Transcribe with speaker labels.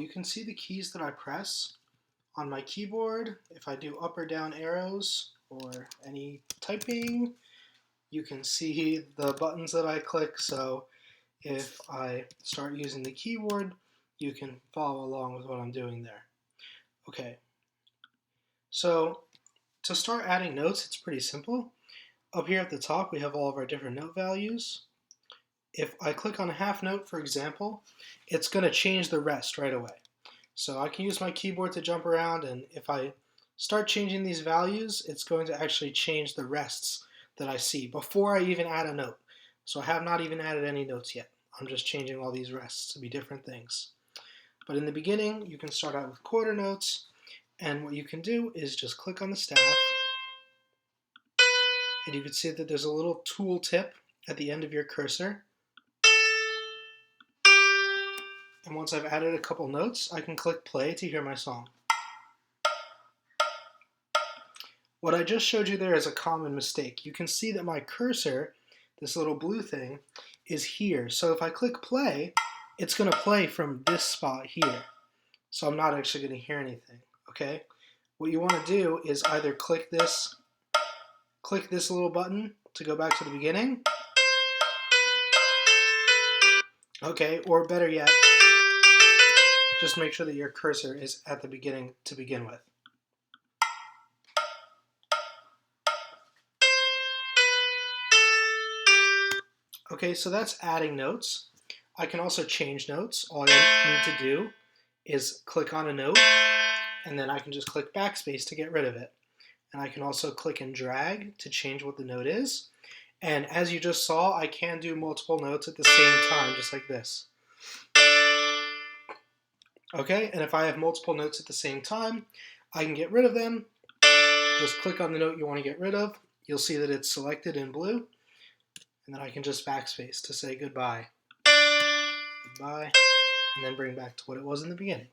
Speaker 1: you can see the keys that I press on my keyboard. If I do up or down arrows or any typing, you can see the buttons that I click. So if I start using the keyboard, you can follow along with what I'm doing there. Okay, so to start adding notes, it's pretty simple. Up here at the top, we have all of our different note values. If I click on a half note, for example, it's going to change the rest right away. So I can use my keyboard to jump around, and if I start changing these values, it's going to actually change the rests that I see before I even add a note. So I have not even added any notes yet. I'm just changing all these rests to be different things. But in the beginning, you can start out with quarter notes, and what you can do is just click on the staff, and you can see that there's a little tool tip at the end of your cursor. And once I've added a couple notes, I can click play to hear my song. What I just showed you there is a common mistake. You can see that my cursor, this little blue thing, is here. So if I click play, it's going to play from this spot here. So I'm not actually going to hear anything, okay? What you want to do is either click this little button to go back to the beginning, okay, or better yet, just make sure that your cursor is at the beginning to begin with. Okay, so that's adding notes. I can also change notes. All I need to do is click on a note, and then I can just click backspace to get rid of it. And I can also click and drag to change what the note is. And as you just saw, I can do multiple notes at the same time, just like this. Okay, and if I have multiple notes at the same time, I can get rid of them. Just click on the note you want to get rid of. You'll see that it's selected in blue. And then I can just backspace to say goodbye. Goodbye. And then bring back to what it was in the beginning.